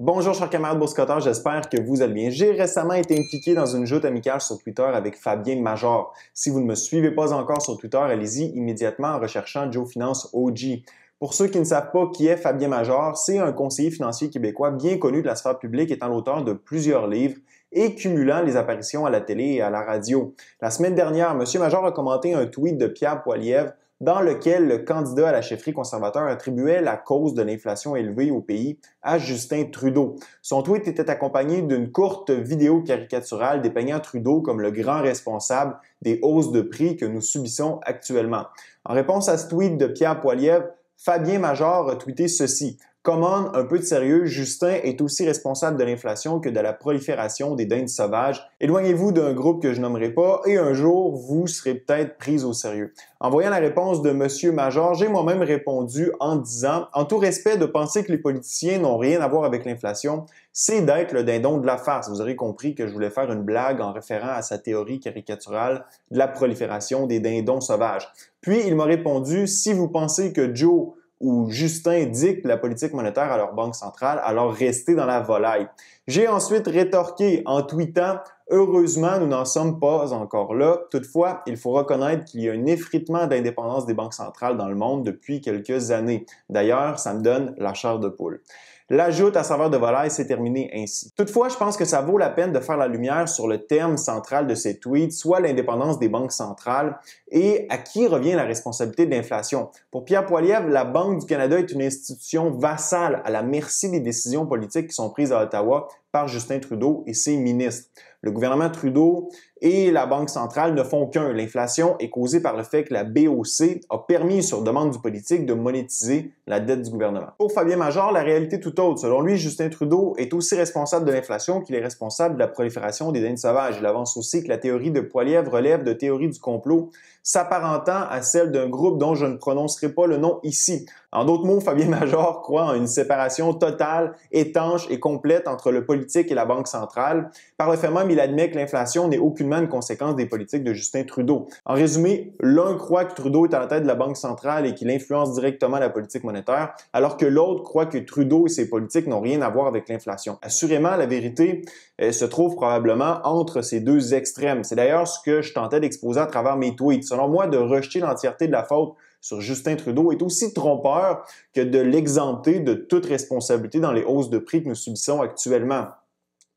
Bonjour chers camarades boursicotteurs, j'espère que vous allez bien. J'ai récemment été impliqué dans une joute amicale sur Twitter avec Fabien Major. Si vous ne me suivez pas encore sur Twitter, allez-y immédiatement en recherchant Joe Finance OG. Pour ceux qui ne savent pas qui est Fabien Major, c'est un conseiller financier québécois bien connu de la sphère publique, étant l'auteur de plusieurs livres et cumulant les apparitions à la télé et à la radio. La semaine dernière, M. Major a commenté un tweet de Pierre Poilievre dans lequel le candidat à la chefferie conservateur attribuait la cause de l'inflation élevée au pays à Justin Trudeau. Son tweet était accompagné d'une courte vidéo caricaturale dépeignant Trudeau comme le grand responsable des hausses de prix que nous subissons actuellement. En réponse à ce tweet de Pierre Poilievre, Fabien Major a tweeté ceci. Come on, un peu de sérieux, Justin est aussi responsable de l'inflation que de la prolifération des dindes sauvages. Éloignez-vous d'un groupe que je nommerai pas et un jour, vous serez peut-être pris au sérieux. En voyant la réponse de M. Major, j'ai moi-même répondu en disant, en tout respect de penser que les politiciens n'ont rien à voir avec l'inflation, c'est d'être le dindon de la farce. Vous aurez compris que je voulais faire une blague en référant à sa théorie caricaturale de la prolifération des dindons sauvages. Puis il m'a répondu, si vous pensez que Joe ou Justin dictent la politique monétaire à leur banque centrale, alors restez dans la volaille. J'ai ensuite rétorqué en tweetant « Heureusement, nous n'en sommes pas encore là. Toutefois, il faut reconnaître qu'il y a un effritement d'indépendance des banques centrales dans le monde depuis quelques années. D'ailleurs, ça me donne la chair de poule. » La joute à saveur de volaille s'est terminée ainsi. Toutefois, je pense que ça vaut la peine de faire la lumière sur le thème central de ces tweets, soit l'indépendance des banques centrales et à qui revient la responsabilité de l'inflation. Pour Pierre Poilievre, la Banque du Canada est une institution vassale à la merci des décisions politiques qui sont prises à Ottawa par Justin Trudeau et ses ministres. Le gouvernement Trudeau et la Banque centrale ne font qu'un. L'inflation est causée par le fait que la BOC a permis, sur demande du politique, de monétiser la dette du gouvernement. Pour Fabien Major, la réalité est tout autre. Selon lui, Justin Trudeau est aussi responsable de l'inflation qu'il est responsable de la prolifération des dindes sauvages. Il avance aussi que la théorie de Poilievre relève de théorie du complot, s'apparentant à celle d'un groupe dont je ne prononcerai pas le nom ici. En d'autres mots, Fabien Major croit en une séparation totale, étanche et complète entre le politique et la Banque centrale. Par le fait même, il admet que l'inflation n'est aucunement une conséquence des politiques de Justin Trudeau. En résumé, l'un croit que Trudeau est à la tête de la Banque centrale et qu'il influence directement la politique monétaire, alors que l'autre croit que Trudeau et ses politiques n'ont rien à voir avec l'inflation. Assurément, la vérité se trouve probablement entre ces deux extrêmes. C'est d'ailleurs ce que je tentais d'exposer à travers mes tweets. Selon moi, de rejeter l'entièreté de la faute sur Justin Trudeau est aussi trompeur que de l'exempter de toute responsabilité dans les hausses de prix que nous subissons actuellement.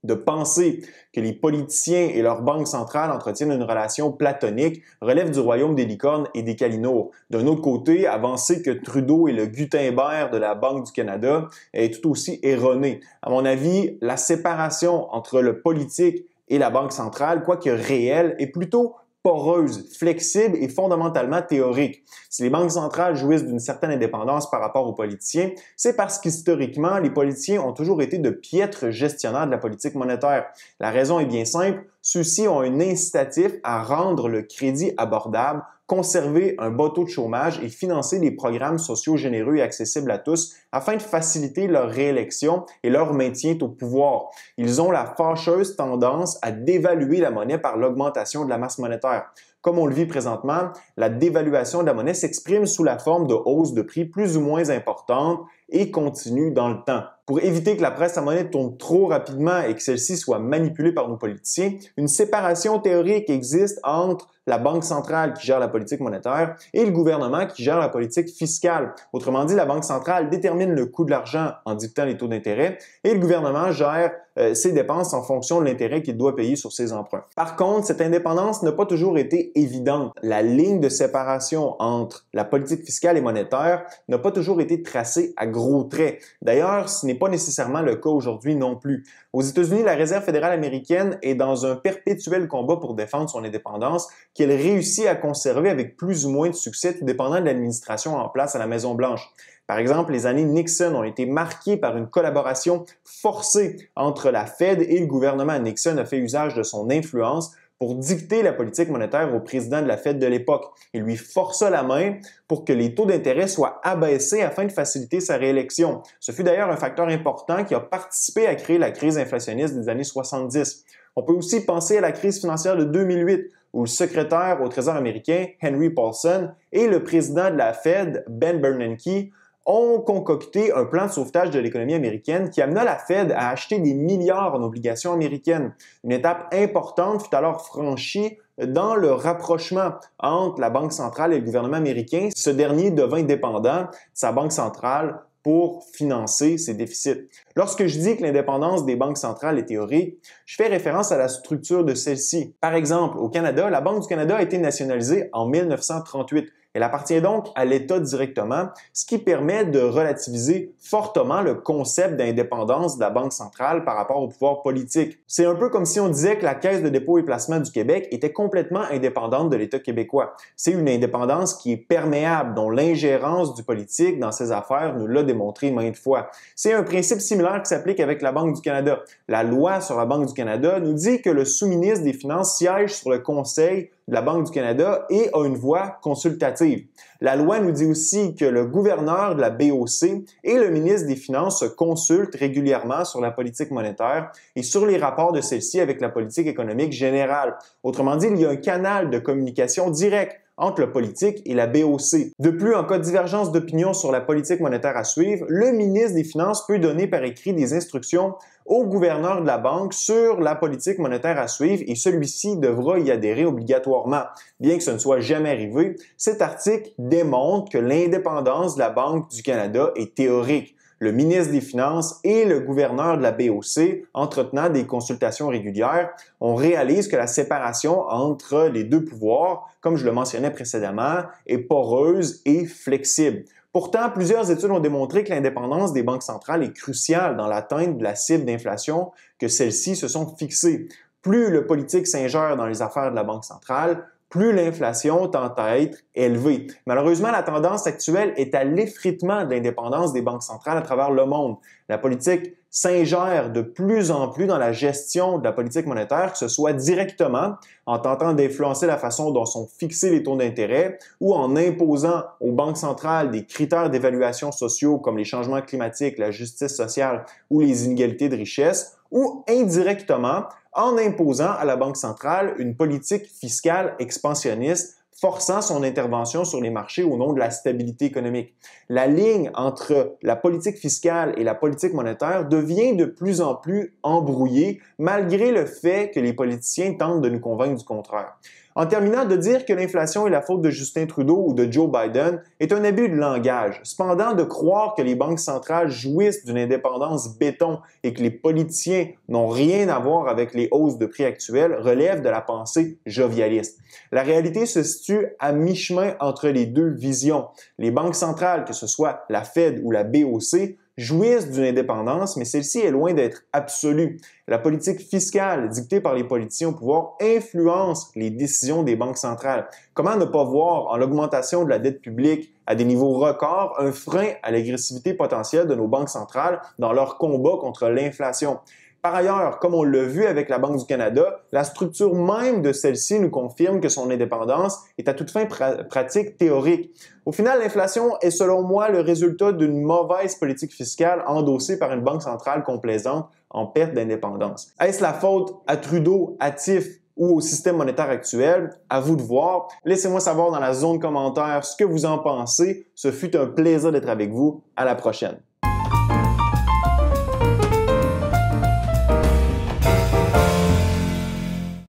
De penser que les politiciens et leur banque centrale entretiennent une relation platonique relève du royaume des licornes et des calinours. D'un autre côté, avancer que Trudeau est le Gutenberg de la Banque du Canada est tout aussi erroné. À mon avis, la séparation entre le politique et la Banque centrale, quoique réelle, est plutôt poreuse, flexible et fondamentalement théorique. Si les banques centrales jouissent d'une certaine indépendance par rapport aux politiciens, c'est parce qu'historiquement, les politiciens ont toujours été de piètres gestionnaires de la politique monétaire. La raison est bien simple, ceux-ci ont un incitatif à rendre le crédit abordable, conserver un bas taux de chômage et financer des programmes sociaux généreux et accessibles à tous afin de faciliter leur réélection et leur maintien au pouvoir. Ils ont la fâcheuse tendance à dévaluer la monnaie par l'augmentation de la masse monétaire. Comme on le vit présentement, la dévaluation de la monnaie s'exprime sous la forme de hausses de prix plus ou moins importantes et continues dans le temps. Pour éviter que la presse à monnaie tourne trop rapidement et que celle-ci soit manipulée par nos politiciens, une séparation théorique existe entre la Banque centrale qui gère la politique monétaire et le gouvernement qui gère la politique fiscale. Autrement dit, la Banque centrale détermine le coût de l'argent en dictant les taux d'intérêt et le gouvernement gère ses dépenses en fonction de l'intérêt qu'il doit payer sur ses emprunts. Par contre, cette indépendance n'a pas toujours été évidente. La ligne de séparation entre la politique fiscale et monétaire n'a pas toujours été tracée à gros traits. D'ailleurs, ce n'est pas nécessairement le cas aujourd'hui non plus. Aux États-Unis, la Réserve fédérale américaine est dans un perpétuel combat pour défendre son indépendance qu'elle réussit à conserver avec plus ou moins de succès, tout dépendant de l'administration en place à la Maison-Blanche. Par exemple, les années Nixon ont été marquées par une collaboration forcée entre la Fed et le gouvernement. Nixon a fait usage de son influence pour dicter la politique monétaire au président de la Fed de l'époque. Il lui força la main pour que les taux d'intérêt soient abaissés afin de faciliter sa réélection. Ce fut d'ailleurs un facteur important qui a participé à créer la crise inflationniste des années 70. On peut aussi penser à la crise financière de 2008, où le secrétaire au Trésor américain, Henry Paulson, et le président de la Fed, Ben Bernanke, ont concocté un plan de sauvetage de l'économie américaine qui amena la Fed à acheter des milliards en obligations américaines. Une étape importante fut alors franchie dans le rapprochement entre la Banque centrale et le gouvernement américain. Ce dernier devint dépendant de sa banque centrale pour financer ses déficits. Lorsque je dis que l'indépendance des banques centrales est théorique, je fais référence à la structure de celle-ci. Par exemple, au Canada, la Banque du Canada a été nationalisée en 1938. Elle appartient donc à l'État directement, ce qui permet de relativiser fortement le concept d'indépendance de la Banque centrale par rapport au pouvoir politique. C'est un peu comme si on disait que la Caisse de dépôt et placement du Québec était complètement indépendante de l'État québécois. C'est une indépendance qui est perméable, dont l'ingérence du politique dans ses affaires nous l'a démontré maintes fois. C'est un principe similaire qui s'applique avec la Banque du Canada. La loi sur la Banque du Canada nous dit que le sous-ministre des Finances siège sur le conseil de la Banque du Canada et a une voix consultative. La loi nous dit aussi que le gouverneur de la BOC et le ministre des Finances se consultent régulièrement sur la politique monétaire et sur les rapports de celle-ci avec la politique économique générale. Autrement dit, il y a un canal de communication direct entre le politique et la BOC. De plus, en cas de divergence d'opinion sur la politique monétaire à suivre, le ministre des Finances peut donner par écrit des instructions au gouverneur de la banque sur la politique monétaire à suivre et celui-ci devra y adhérer obligatoirement. Bien que ce ne soit jamais arrivé, cet article démontre que l'indépendance de la Banque du Canada est théorique. Le ministre des Finances et le gouverneur de la BOC, entretenant des consultations régulières, on réalise que la séparation entre les deux pouvoirs, comme je le mentionnais précédemment, est poreuse et flexible. Pourtant, plusieurs études ont démontré que l'indépendance des banques centrales est cruciale dans l'atteinte de la cible d'inflation que celles-ci se sont fixées. Plus le politique s'ingère dans les affaires de la Banque centrale, plus l'inflation tend à être élevée. Malheureusement, la tendance actuelle est à l'effritement de l'indépendance des banques centrales à travers le monde. La politique s'ingère de plus en plus dans la gestion de la politique monétaire, que ce soit directement en tentant d'influencer la façon dont sont fixés les taux d'intérêt ou en imposant aux banques centrales des critères d'évaluation sociaux comme les changements climatiques, la justice sociale ou les inégalités de richesse, ou indirectement en imposant à la Banque centrale une politique fiscale expansionniste forçant son intervention sur les marchés au nom de la stabilité économique. La ligne entre la politique fiscale et la politique monétaire devient de plus en plus embrouillée malgré le fait que les politiciens tentent de nous convaincre du contraire. En terminant, de dire que l'inflation est la faute de Justin Trudeau ou de Joe Biden est un abus de langage. Cependant, de croire que les banques centrales jouissent d'une indépendance béton et que les politiciens n'ont rien à voir avec les hausses de prix actuelles relève de la pensée jovialiste. La réalité se situe à mi-chemin entre les deux visions. Les banques centrales, que ce soit la Fed ou la BOC, jouissent d'une indépendance, mais celle-ci est loin d'être absolue. La politique fiscale dictée par les politiciens au pouvoir influence les décisions des banques centrales. Comment ne pas voir en l'augmentation de la dette publique à des niveaux records un frein à l'agressivité potentielle de nos banques centrales dans leur combat contre l'inflation? Par ailleurs, comme on l'a vu avec la Banque du Canada, la structure même de celle-ci nous confirme que son indépendance est à toute fin pratique théorique. Au final, l'inflation est selon moi le résultat d'une mauvaise politique fiscale endossée par une banque centrale complaisante en perte d'indépendance. Est-ce la faute à Trudeau, à TIF ou au système monétaire actuel? À vous de voir. Laissez-moi savoir dans la zone commentaire ce que vous en pensez. Ce fut un plaisir d'être avec vous. À la prochaine.